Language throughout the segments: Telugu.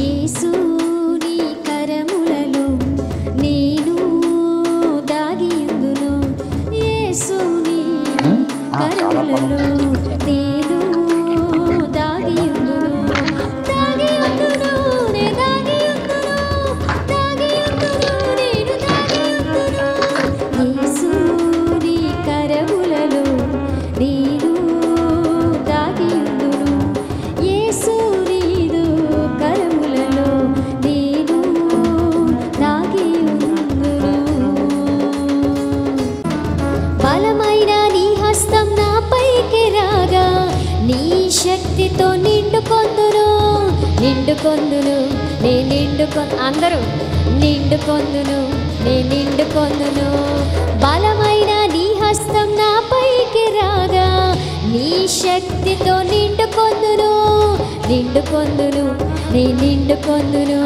యేసు నీ కరములలో నేను దాగియుందును, యేసు నీ కరములలో నేను దాగియుందును, దాగియుందును, నే దాగియుందును, దాగియుందును, నేను దాగియుందును. యేసు నీ కరములలో నేను దాగియుందును, యేసు నీదు కరములలో నేను దాగియుందును. బలమైన నీ హస్తం నాపైకి రాగా నీ శక్తితో నిండుకొందును, నిండుకొందును, నే అందరూ నిండుకొందును, నే నిండుకొందును. బలమైన నీ హస్తం నాపైకి రాగా నీ శక్తితో నిండుకొందును, నిండుకొందును, నే నిండుకొందును,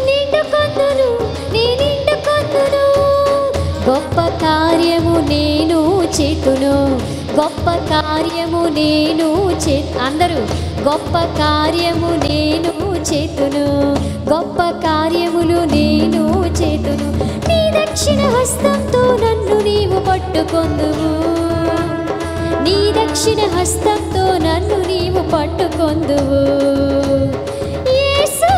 నిండుకొందును, నే నిండుకొందును. గొప్ప కార్యము నేను చేతును, గొప్ప కార్యము నేను అందరూ గొప్ప కార్యము నేను చేతును, గొప్ప కార్యములు నేను చేతును. నీ దక్షిణ హస్తంతో నన్ను నీవు పట్టుకొందువు, నీ దక్షిణ హస్తంతో నన్ను నీవు పట్టుకొందువు. యేసు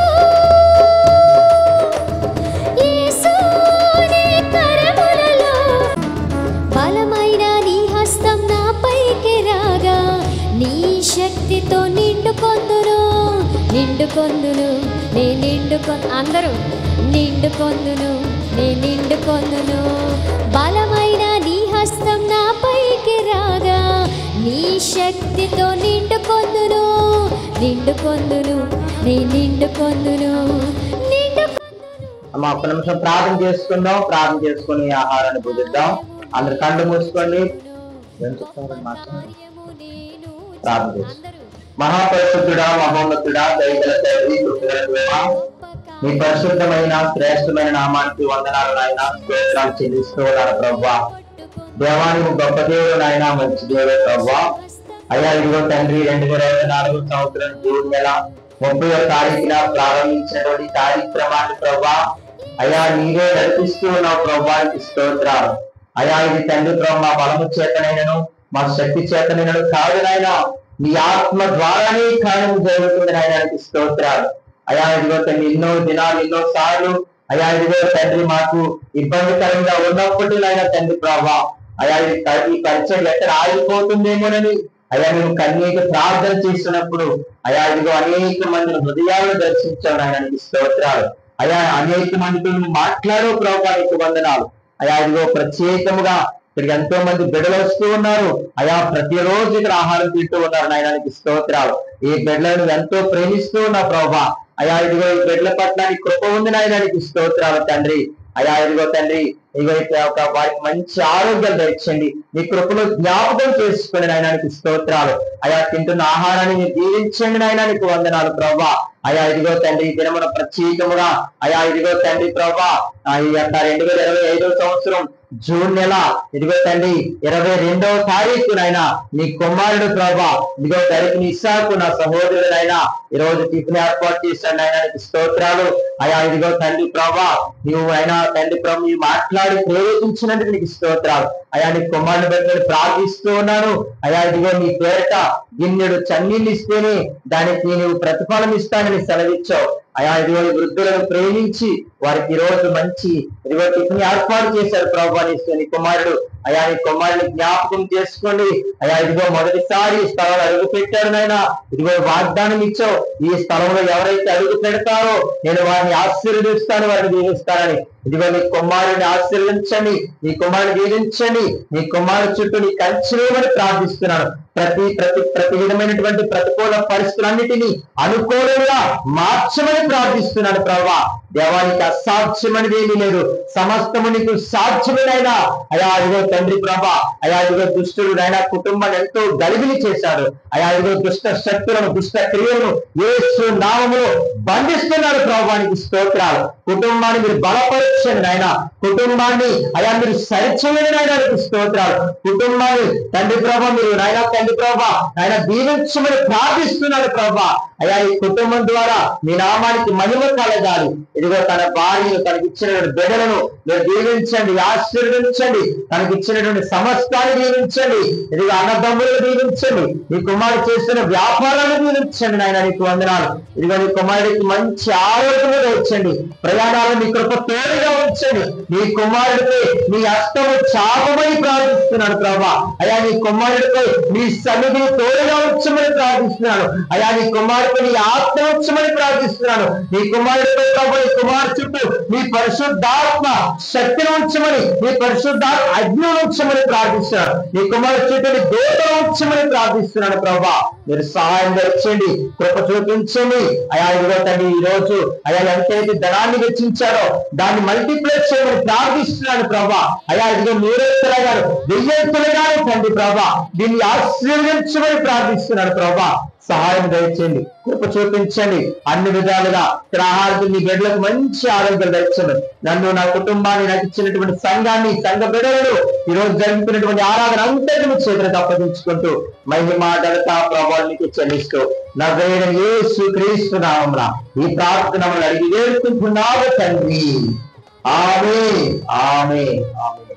యేసు నీ కరములలో బలమైన నీ హస్తం నాపైకి రాగా నీ శక్తితో నిండుకొందును, నిండుకొందును, నే అందరూ నిండుకొందును, నే నిండుకొందును. బలమైన నీ హస్తం నాపైకి రాగా నీ శక్తితో నిండుకొందును, నిండుకొందును, నే నిండుకొందును, నిండుకొందును. అమ్మ ఒక్క నిమిషం ప్రార్థన చేసుకుందాం. ప్రార్థన చేసుకుని ఆహారాన్ని భుజిద్దాం. అందరు కళ్ళు మూసుకోండి. ప్రార్థన చేసుకుందాం. మహాపరిశుద్ధుడా, మహోన్నతుడా, దయగల తండ్రి, కృపగల దేవా, మీ పరిశుద్ధమైన శ్రేష్టమైన నామానికి వందనాలు నాయన, స్తోత్రాలు చెల్లిస్తూ ఉన్నాను ప్రభువా. దేవానికి గొప్ప దేవుడు నాయన, మంచి దేవుడు ప్రభువా. అయ్యా ఇదిగో తండ్రి 2024 సంవత్సరం జూన్ నెల 30వ తారీఖున ప్రారంభించినటువంటి కార్యక్రమాన్ని ప్రభువా అయ్యా నీవే నడిపిస్తూ ఉన్నావు ప్రభువానికి స్తోత్రాలు. అయ్యా ఇది తండ్రి ప్రభు మా బలము చేతనైనను మా శక్తి చేతనైనను కాదు నాయన, నీ ఆత్మ ద్వారానే కార్యం జరుగుతుంది నాయనానికి స్తోత్రాలు. అయ్యా ఇదిగో తండ్రి ఎన్నో దినాలు ఎన్నో సార్లు అయ్యా ఇదిగో తండ్రి మాకు ఇబ్బందికరంగా ఉన్నప్పుడు నాయన తండ్రి ప్రభా అయ్యా ఈ పరిచయం ఎక్కడ ఆగిపోతుందేమోనని అయ్యా మేము కన్నీటి ప్రార్థన చేస్తున్నప్పుడు అయ్యా ఇదిగో అనేక మందిని హృదయాలను దర్శించావు నాయనానికి స్తోత్రాలు. అయ్యా అనేక మందితో నువ్వు మాట్లాడో ప్రభువానికి వందనాలు. అయ్యా ఇదిగో ప్రత్యేకముగా ఇక్కడికి ఎంతో మంది బిడ్డలు వస్తూ ఉన్నారు. అయా ప్రతిరోజు ఇక్కడ ఆహారం తింటూ ఉన్నారు నాయనానికి స్తోత్రాలు. ఈ బిడ్డలను ఎంతో ప్రేమిస్తూ ఉన్నావు ప్రభా. అయా ఇదిగో ఈ బిడ్డల పట్ల నీ కృప ఉంది నాయనానికి స్తోత్రాలు తండ్రి. అయా ఇదిగో తండ్రి ఇదిగో వారికి మంచి ఆరోగ్యం దయచండి, నీ కృపను జ్ఞాపకం చేసుకుని నాయనానికి స్తోత్రాలు. అయా తింటున్న ఆహారాన్ని మీరు దీవించండి నాయనానికి వందనాలు ప్రభా. అయా ఇదిగో తండ్రి ఈ దినమున ప్రత్యేకముగా అయా ఇదిగో తండ్రి ప్రభా ఈ యొక్క 2025 సంవత్సరం జూన్ నెల ఇదిగో తండ్రి 22వ తారీఖు నాయనా నీ కుమారుడు ప్రభా ఇదిగో గరికి ఇస్సాకు నా సహోదరుడు నాయనా ఈ రోజు టిఫిన్ ఏర్పాటు చేశాడు నాయనానికి స్తోత్రాలు. అయా ఇదిగో తండ్రి ప్రభా నీవు అయినా తండ్రి ప్రభు నీవు మాట్లాడి ప్రేరేపించినందుకు నీకు స్తోత్రాలు. అయా నీ కుమారుని బట్టి ప్రార్థిస్తూ ఉన్నాను. అయా ఇదిగో నీ పేరట గిన్నెడు చన్నీళ్ళు ఇస్తేనే దానికి నీవు ప్రతిఫలం ఇస్తానని సెలవిచ్చావు. అయా ఇదిగో వృద్ధులను ప్రేమించి వారికి ఈ రోజు మంచి ఇదిగో టిఫిన్ ఏర్పాటు చేశారు ప్రభు అని నీ కుమారుడు. అయా నీ కుమారుని జ్ఞాపకం చేసుకోండి. అయా ఇదిగో మొదటిసారి ఈ స్థలంలో అడుగు పెట్టాడు నాయన, ఇదిగో వాగ్దానం ఇచ్చావు ఈ స్థలంలో ఎవరైతే అడుగు పెడతారో నేను వారిని ఆశీర్వదిస్తాను, వారిని దీవిస్తానని. ఇదిగో నీ కుమారుని ఆశీర్వదించండి, నీ కుమారుని దీవించండి, నీ కుమారుడు చుట్టూ నీ కంచెని ప్రార్థిస్తున్నాను. ప్రతి విధమైనటువంటి ప్రతికూల పరిస్థితులన్నిటినీ అనుకూలంగా మార్చమని ప్రార్థిస్తున్నాను ప్రభా. దేవానికి అసాధ్యమనేది ఏమీ లేదు, సమస్తము నీకు సాధ్యమేనైనా. అయా ఇదిగో తండ్రి ప్రభా అయా ఇదిగో దుష్టుడు నాయన కుటుంబాన్ని ఎంతో గలిబిలి చేశాడు. అయా ఇదిగో దుష్ట శక్తులను దుష్ట క్రియలను యేసు నామములో బంధిస్తున్నారు ప్రభానికి స్తోత్రాలు. కుటుంబాన్ని మీరు బలపరచండి నాయన, కుటుంబాన్ని అయా మీరు సరిచేయండి నాయనానికి స్తోత్రాలు. కుటుంబాన్ని తండ్రి ప్రభా మీరు నాయన తండ్రి ప్రభా ఆయన దీవించమని ప్రార్థిస్తున్నారు ప్రభా. అయ్యా ఈ కుటుంబం ద్వారా మీ నామానికి మహిమ కలగాలి. ఇదిగో తన భార్యను, తనకి ఇచ్చినటువంటి బిడ్డలను మీరు దీవించండి, ఆశీర్వదించండి. తనకి ఇచ్చినటువంటి సమస్తాన్ని దీవించండి. ఇదిగో అన్నదమ్ములను దీవించండి. నీ కుమారుడు చేస్తున్న వ్యాపారాలను దీవించండి నాయన. నీకు వందనాలు. ఇదిగో నీ కుమారుడికి మంచి ఆరోగ్యం ఇచ్చండి. ప్రయాణాలను నీ కృప తోడుగా ఉంచండి. నీ కుమారుడిపై నీ హస్తము చాపమై ప్రార్థిస్తున్నాను ప్రభా. అయ్యా నీ కుమారుడిపై నీ సన్నిధిని తోడుగా ఉంచమని ప్రార్థిస్తున్నాను. అయ్యా నీ కుమారుడిపై నీ ఆత్మ ఉంచమని ప్రార్థిస్తున్నాను. నీ కుమారుడిపై ప్రభు, నీ కుమారుడు చుట్టూ నీ పరిశుద్ధాత్మ శక్తిని ఉంచమని, నీ పరిశుద్ధాత్మ అగ్ని ఉంచమని ప్రార్థిస్తున్నాను. నీ కుమారుడు చుట్టూ నీ దూతను ఉంచమని ప్రార్థిస్తున్నాను ప్రభా. మీరు సహాయం తెచ్చండి, కృప చూపించండి. అయా ఇదిగో తండ్రి ఈ రోజు అయా ఎంతైతే ధనాన్ని వెచ్చించారో దాన్ని మల్టిప్లై చేయమని ప్రార్థిస్తున్నాను ప్రభా. అయా ఇదిగో నూరెత్తులుగా, వెయ్యెత్తులుగా తండ్రి ప్రభా దీన్ని ఆశీర్వదించమని ప్రార్థిస్తున్నాను ప్రభా. సహాయం దయచేయండి, కృప చూపించండి. అన్ని విధాలుగా ఆహారం నీ బిడ్డలకు మంచి ఆరోగ్యం దయచండి. నన్ను, నా కుటుంబాన్ని, నాకు ఇచ్చినటువంటి సంఘాన్ని, సంఘ బిడ్డలను ఈ రోజు జరుగుతున్నటువంటి ఆరాధన అంతటి మీ చేతులకు అప్పగించుకుంటూ మహిమ ఘనత ప్రభావానికి చెల్లిస్తూ నజరేయుడైన యేసు క్రీస్తు నామమున ఈ ప్రార్థనను అడిగి వేడుకుంటున్నాము తండ్రి. ఆమేన్, ఆమేన్, ఆమేన్.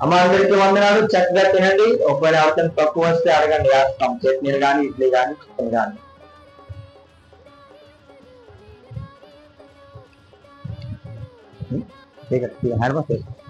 అమ్మ అందరికీ వందనాలు. చక్కగా తినండి. ఒకవేళ అవసరం తక్కువ వస్తే అడగండి, వేస్తాం. చట్నీలు కానీ, ఇడ్లీ కానీ, చికెన్ కానీ. హ్యాండ్ వాష్ చేసుకోండి.